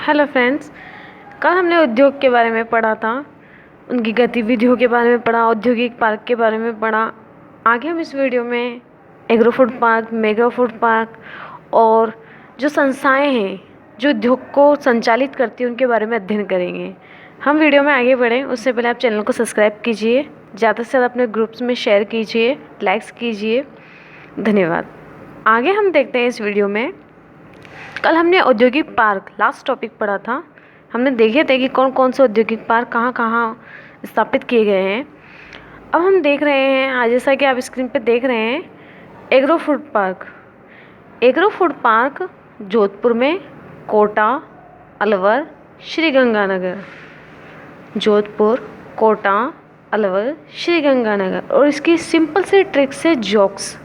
Hello friends, कल हमने उद्योग के बारे में पढ़ा था, उनकी गतिविधियों के बारे में पढ़ा, औद्योगिक पार्क के बारे में पढ़ा। आगे हम इस वीडियो में agro food park, mega food park और जो संस्थाएं हैं जो उद्योग को संचालित करती हैं उनके बारे में अध्ययन करेंगे। हम वीडियो में आगे बढ़ें उससे पहले आप चैनल को सब्सक्राइब कीजिए, ज़्यादा से ज़्यादा अपने ग्रुप्स में शेयर कीजिए, लाइक्स कीजिए। धन्यवाद। आगे हम देखते हैं इस वीडियो में। कल हमने औद्योगिक पार्क लास्ट टॉपिक पढ़ा था। हमने देखे थे कि कौन कौन से औद्योगिक पार्क कहाँ कहाँ स्थापित किए गए हैं। अब हम देख रहे हैं, आज जैसा कि आप स्क्रीन पर देख रहे हैं, agro food park. Agro food park Jodhpur में, कोटा, अलवर, श्री गंगानगर। जोधपुर, कोटा, अलवर, श्री गंगानगर। और इसकी सिंपल से ट्रिक से जोक्स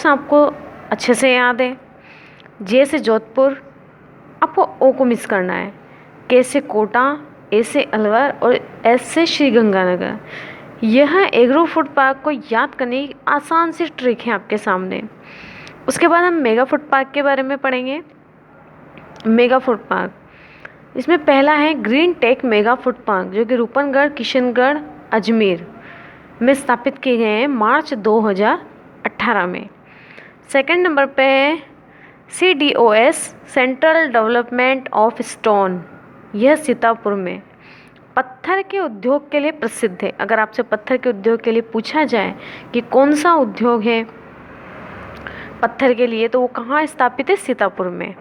आपको अच्छे से याद है। जे से जोधपुर, आपको ओ को मिस करना है। के से कोटा, ए से अलवर और एस से श्री गंगानगर। यह एग्रो फूड पार्क को याद करने की आसान सी ट्रिक है आपके सामने। उसके बाद हम मेगा फूड पार्क के बारे में पढ़ेंगे। मेगा फूड पार्क, इसमें पहला है green tech mega food park, जो कि रूपनगढ़, किशनगढ़, अजमेर में स्थापित किए गए हैं मार्च 2018 में। सेकंड नंबर पे है CDOS, central development of stone. यह सीतापुर में पत्थर के उद्योग के लिए प्रसिद्ध है। अगर आपसे पत्थर के उद्योग के लिए पूछा जाए कि कौन सा उद्योग है पत्थर के लिए, तो वो कहाँ स्थापित है? सीतापुर में।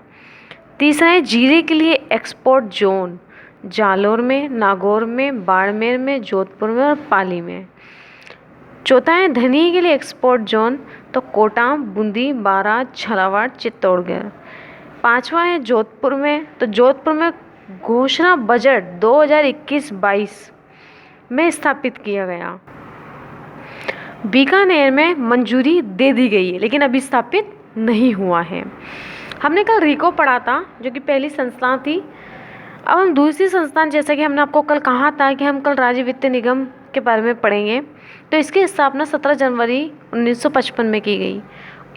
तीसरा है जीरे के लिए एक्सपोर्ट जोन, जालोर में, नागौर में, बाड़मेर में, जोधपुर में और पाली में। चौथा है धनिये के लिए एक्सपोर्ट जोन, तो कोटा, बूंदी, बारा, झालावाड़, चित्तौड़गढ़। पांचवा है जोधपुर में, तो जोधपुर में घोषणा बजट 2021-22 में स्थापित किया गया। बीकानेर में मंजूरी दे दी गई है लेकिन अभी स्थापित नहीं हुआ है। हमने कल रीको पढ़ा था, जो कि पहली संस्था थी। अब हम दूसरी संस्थान, जैसा कि हमने आपको कल कहा था कि हम कल राज्य वित्त निगम के बारे में पढ़ेंगे, तो इसकी स्थापना 17 जनवरी 1955 में की गई।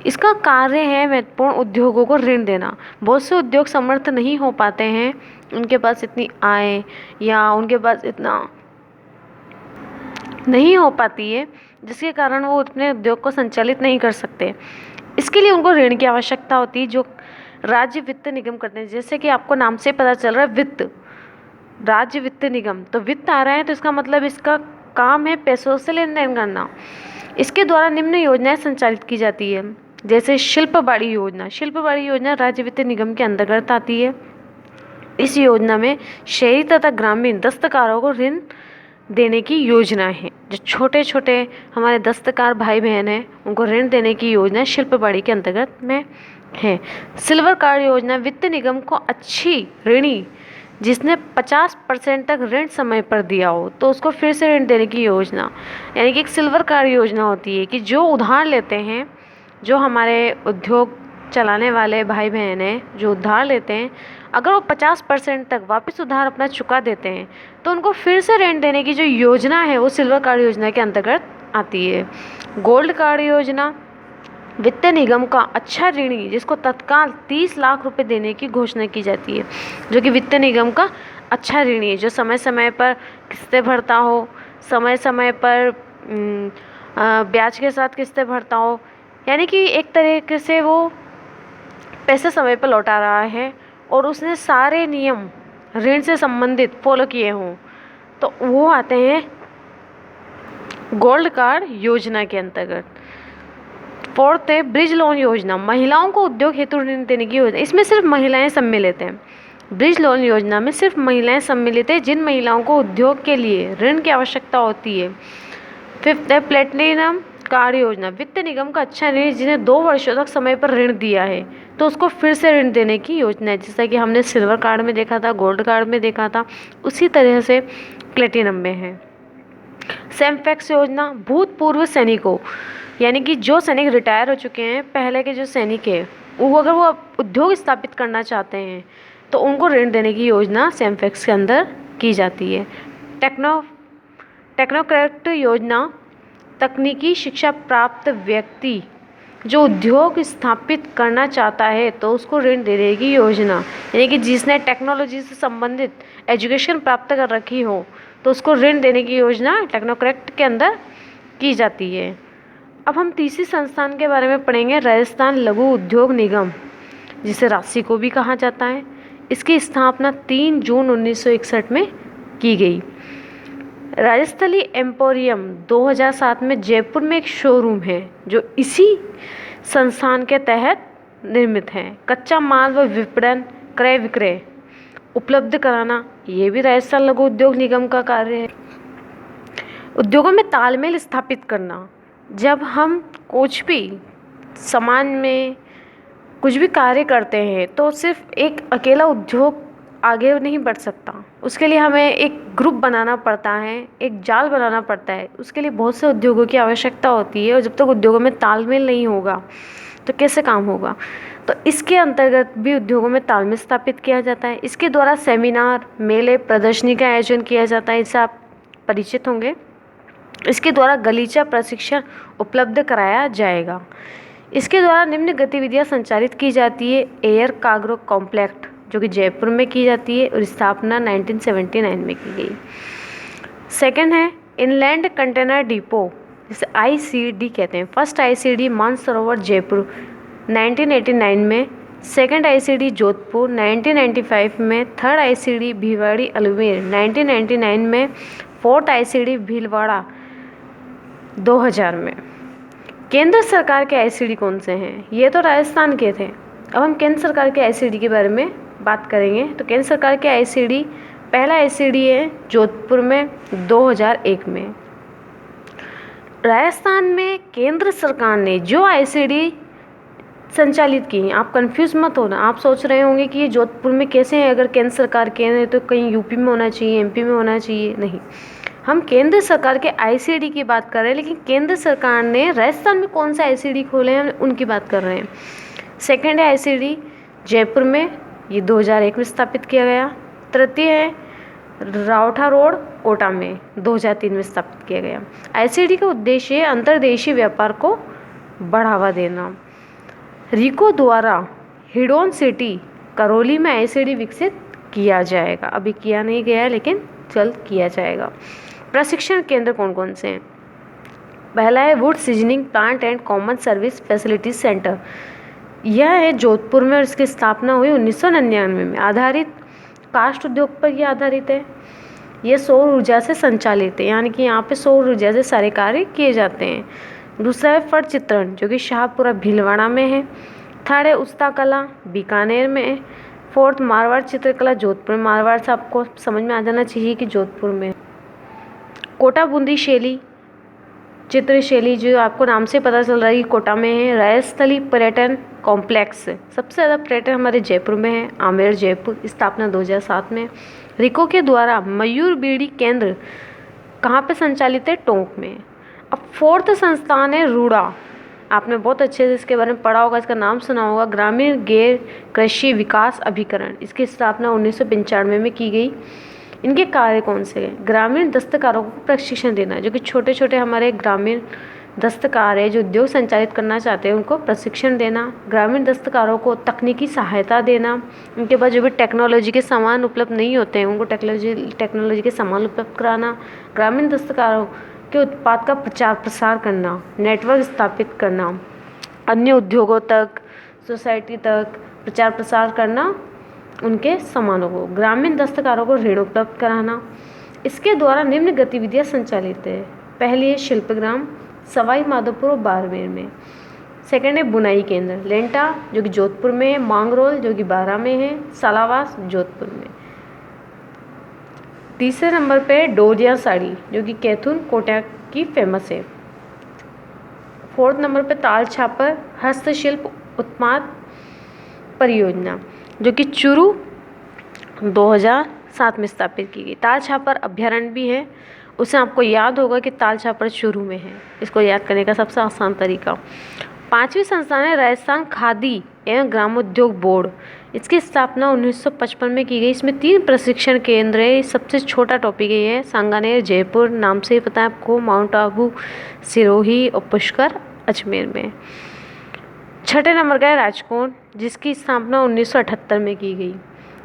इसका कार्य है महत्वपूर्ण उद्योगों को ऋण देना। बहुत से उद्योग समर्थ नहीं हो पाते हैं, उनके पास इतनी आय या उनके पास इतना नहीं हो पाती है, जिसके कारण वो अपने उद्योग को संचालित नहीं कर सकते। इसके लिए उनको ऋण की आवश्यकता होती है, जो राज्य वित्त निगम करते हैं। जैसे कि आपको नाम से पता चल रहा है वित्त, राज्य वित्त निगम, तो वित्त आ रहा है तो इसका मतलब इसका काम है पैसों से लेन देन करना। इसके द्वारा निम्न योजनाएं संचालित की जाती है, जैसे शिल्पबाड़ी योजना। शिल्पबाड़ी योजना राज्य वित्त निगम के अंतर्गत आती है। इस योजना में शहरी तथा ग्रामीण दस्तकारों को ऋण देने की योजना है। जो छोटे छोटे हमारे दस्तकार भाई बहन हैं, उनको ऋण देने की योजना शिल्पबाड़ी के अंतर्गत में है। सिल्वर कार्ड योजना, वित्त निगम को अच्छी ऋणी जिसने 50% तक ऋण समय पर दिया हो, तो उसको फिर से ऋण देने की योजना। यानी कि एक सिल्वर कार्ड योजना होती है कि जो उधार लेते हैं, जो हमारे उद्योग चलाने वाले भाई बहन हैं, जो उधार लेते हैं, अगर वो 50% तक वापस उधार अपना चुका देते हैं, तो उनको फिर से ऋण देने की जो योजना है वो सिल्वर कार्ड योजना के अंतर्गत आती है। गोल्ड कार्ड योजना, वित्त निगम का अच्छा ऋणी जिसको तत्काल 30 लाख रुपए देने की घोषणा की जाती है, जो कि वित्त निगम का अच्छा ऋणी है, जो समय समय पर किस्तें भरता हो, समय समय पर ब्याज के साथ किस्तें भरता हो, यानी कि एक तरीके से वो पैसे समय पर लौटा रहा है और उसने सारे नियम ऋण से संबंधित फॉलो किए हों, तो वो आते हैं गोल्ड कार्ड योजना के अंतर्गत। फोर्थ है ब्रिज लोन योजना, महिलाओं को उद्योग हेतु ऋण देने की योजना। इसमें सिर्फ महिलाएं सम्मिलित हैं। ब्रिज लोन योजना में सिर्फ महिलाएं सम्मिलित हैं, जिन महिलाओं को उद्योग के लिए ऋण की आवश्यकता होती है। फिफ्थ है प्लेटिनम कार्ड योजना, वित्त निगम का अच्छा ऋण जिन्हें 2 वर्षों तक समय पर ऋण दिया है, तो उसको फिर से ऋण देने की योजना है। जैसा कि हमने सिल्वर कार्ड में देखा था, गोल्ड कार्ड में देखा था, उसी तरह से प्लेटिनम में है। सेमफेक्स योजना, भूतपूर्व सैनिकों, यानी कि जो सैनिक रिटायर हो चुके हैं, पहले के जो सैनिक हैं, वो अगर वो उद्योग स्थापित करना चाहते हैं तो उनको ऋण देने की योजना सेमफेक्स के अंदर की जाती है। टेक्नोक्रेट योजना, तकनीकी शिक्षा प्राप्त व्यक्ति जो उद्योग स्थापित करना चाहता है तो उसको ऋण देने की योजना। यानी कि जिसने टेक्नोलॉजी से संबंधित एजुकेशन प्राप्त कर रखी हो तो उसको ऋण देने की योजना टेक्नोक्रेट के अंदर की जाती है। अब हम तीसरी संस्थान के बारे में पढ़ेंगे, राजस्थान लघु उद्योग निगम, जिसे राशि को भी कहा जाता है। इसकी स्थापना 3 जून 1961 में की गई। राजस्थली एम्पोरियम 2007 में जयपुर में एक शोरूम है जो इसी संस्थान के तहत निर्मित है। कच्चा माल व विपणन, क्रय विक्रय उपलब्ध कराना, ये भी राजस्थान लघु उद्योग निगम का कार्य है। उद्योगों में तालमेल स्थापित करना, जब हम कुछ भी समाज में कुछ भी कार्य करते हैं तो सिर्फ एक अकेला उद्योग आगे नहीं बढ़ सकता, उसके लिए हमें एक ग्रुप बनाना पड़ता है, एक जाल बनाना पड़ता है। उसके लिए बहुत से उद्योगों की आवश्यकता होती है और जब तक उद्योगों में तालमेल नहीं होगा तो कैसे काम होगा। तो इसके अंतर्गत भी उद्योगों में तालमेल स्थापित किया जाता है। इसके द्वारा सेमिनार, मेले, प्रदर्शनी का आयोजन किया जाता है, इससे आप परिचित होंगे। इसके द्वारा गलीचा प्रशिक्षण उपलब्ध कराया जाएगा। इसके द्वारा निम्न गतिविधियां संचालित की जाती है। एयर कार्गो कॉम्प्लेक्स, जो कि जयपुर में की जाती है और स्थापना 1979 में की गई। सेकंड है इनलैंड कंटेनर डिपो, जिसे ICD कहते हैं। फर्स्ट ICD मानसरोवर जयपुर 1989 में, सेकंड ICD जोधपुर 1995 में, थर्ड ICD भिवाड़ी अजमेर 1999 में, फोर्थ ICD भीलवाड़ा 2000 में। केंद्र सरकार के ICD कौन से हैं? ये तो राजस्थान के थे। अब हम केंद्र सरकार के ICD के बारे में बात करेंगे। तो केंद्र सरकार के ICD, पहला ICD है जोधपुर में 2001 में। राजस्थान में केंद्र सरकार ने जो ICD संचालित की हैं, आप कंफ्यूज मत होना। आप सोच रहे होंगे कि ये जोधपुर में कैसे हैं, अगर केंद्र सरकार के हैं तो कहीं यूपी में होना चाहिए, MP में होना चाहिए। नहीं, हम केंद्र सरकार के ICD की बात कर रहे हैं, लेकिन केंद्र सरकार ने राजस्थान में कौन सा ICD खोले हैं उनकी बात कर रहे हैं। सेकेंड है ICD जयपुर में, ये 2001 में स्थापित किया गया। तृतीय है रावठा रोड कोटा में 2003 में स्थापित किया गया। ICD का उद्देश्य अंतर्देशीय व्यापार को बढ़ावा देना। रिको द्वारा हिडोन सिटी करौली में ICD विकसित किया जाएगा। अभी किया नहीं गया है लेकिन जल्द किया जाएगा। प्रशिक्षण केंद्र कौन कौन से हैं? पहला है would seasoning plant and common service facilities centre, यह है जोधपुर में और इसकी स्थापना हुई 1999 में। आधारित काष्ठ उद्योग पर यह आधारित है। यह सौर ऊर्जा से संचालित है, यानी कि यहाँ पे सौर ऊर्जा से सारे कार्य किए जाते हैं। दूसरा है फट चित्रण, जो कि शाहपुरा भीलवाड़ा में है। थर्ड है उस्ता कला, बीकानेर में है। फोर्थ मारवाड़ चित्रकला, जोधपुर। मारवाड़ से आपको समझ में आ जाना चाहिए कि जोधपुर में। कोटा बूंदी शैली, चित्र शैली, जो आपको नाम से पता चल रहा है कि कोटा में है। राजस्थली पर्यटन कॉम्प्लेक्स, सबसे ज़्यादा पर्यटन हमारे जयपुर में है। आमेर जयपुर, स्थापना 2007 में। रिको के द्वारा मयूर बीड़ी केंद्र कहाँ पे संचालित है? टोंक में। अब फोर्थ संस्थान है रूड़ा, आपने बहुत अच्छे से इसके बारे में पढ़ा होगा, इसका नाम सुना होगा, ग्रामीण गैर कृषि विकास अभिकरण। इसकी स्थापना 1995 में की गई। इनके कार्य कौन से हैं? ग्रामीण दस्तकारों को प्रशिक्षण देना, जो कि छोटे छोटे हमारे ग्रामीण दस्तकार है जो उद्योग संचालित करना चाहते हैं उनको प्रशिक्षण देना। ग्रामीण दस्तकारों को तकनीकी सहायता देना। उनके पास जो भी टेक्नोलॉजी के सामान उपलब्ध नहीं होते हैं उनको टेक्नोलॉजी के सामान उपलब्ध कराना। ग्रामीण दस्तकारों के उत्पाद का प्रचार प्रसार करना, नेटवर्क स्थापित करना, अन्य उद्योगों तक, सोसाइटी तक प्रचार प्रसार करना उनके सामानों को। ग्रामीण दस्तकारों को ऋण उपलब्ध कराना। इसके द्वारा निम्न गतिविधियां संचालित है। पहली है शिल्पग्राम, सवाई माधोपुर और बाड़मेर में। सेकंड है बुनाई केंद्र, लेंटा जो कि जोधपुर में है। मांगरोल जो कि बारा में है। सालावास जोधपुर में। तीसरे नंबर पे डोरिया साड़ी जो कि कैथून कोटा की फेमस है। फोर्थ नंबर पे ताल छापर हस्तशिल्प उत्पाद परियोजना जो कि चूरू 2007 में स्थापित की गई। ताल छापर अभ्यारण्य भी है, उससे आपको याद होगा कि ताल छापर चूरू में है। इसको याद करने का सबसे आसान तरीका। पांचवी संस्थान है राजस्थान खादी एवं ग्रामोद्योग बोर्ड। इसकी स्थापना 1955 में की गई। इसमें 3 प्रशिक्षण केंद्र है। सबसे छोटा टॉपिक ये है। सांगानेर जयपुर, नाम से ही पता है आपको, माउंट आबू सिरोही और पुष्कर अजमेर में। छठे नंबर का है राजकोट, जिसकी स्थापना 1978 में की गई।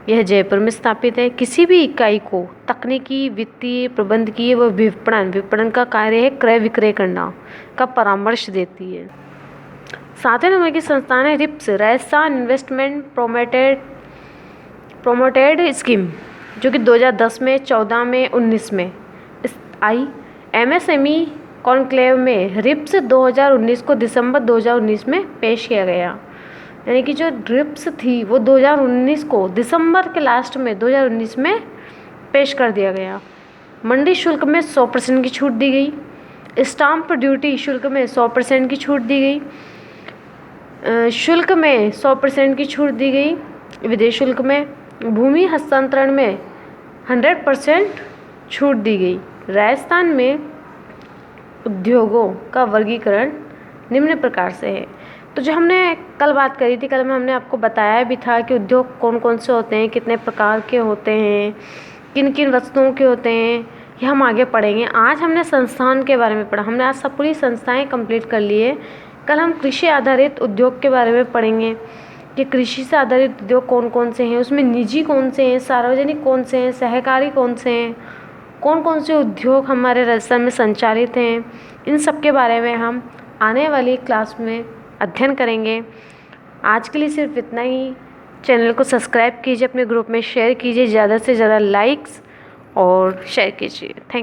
यह जयपुर में स्थापित है। किसी भी इकाई को तकनीकी, वित्तीय, प्रबंधकीय व विपणन का कार्य है क्रय विक्रय करना का परामर्श देती है। 7वें नंबर की संस्थान है RIPS, Rajasthan investment promoted scheme, जो कि 2010 में, 14 में, 19 में आई। MSME कॉन्क्लेव में रिप्स 2019 को दिसंबर 2019 में पेश किया गया। यानी कि जो रिप्स थी वो 2019 को दिसंबर के लास्ट में 2019 में पेश कर दिया गया। मंडी शुल्क में 100% की छूट दी गई। स्टाम्प ड्यूटी शुल्क में 100% की छूट दी गई। शुल्क में 100% की छूट दी गई। विदेश शुल्क में, भूमि हस्तांतरण में 100% छूट दी गई। राजस्थान में उद्योगों का वर्गीकरण निम्न प्रकार से है। तो जो हमने कल बात करी थी, कल में हमने आपको बताया भी था कि उद्योग कौन कौन से होते हैं, कितने प्रकार के होते हैं, किन किन वस्तुओं के होते हैं, ये हम आगे पढ़ेंगे। आज हमने संस्थान के बारे में पढ़ा, हमने आज सब पूरी संस्थाएं कंप्लीट कर ली है। कल हम कृषि आधारित उद्योग के बारे में पढ़ेंगे कि कृषि से आधारित उद्योग कौन कौन से हैं, उसमें निजी कौन से हैं, सार्वजनिक कौन से हैं, सहकारी कौन से हैं, कौन कौन से उद्योग हमारे राजस्थान में संचालित हैं। इन सब के बारे में हम आने वाली क्लास में अध्ययन करेंगे। आज के लिए सिर्फ इतना ही। चैनल को सब्सक्राइब कीजिए, अपने ग्रुप में शेयर कीजिए, ज़्यादा से ज़्यादा लाइक्स और शेयर कीजिए। थैंक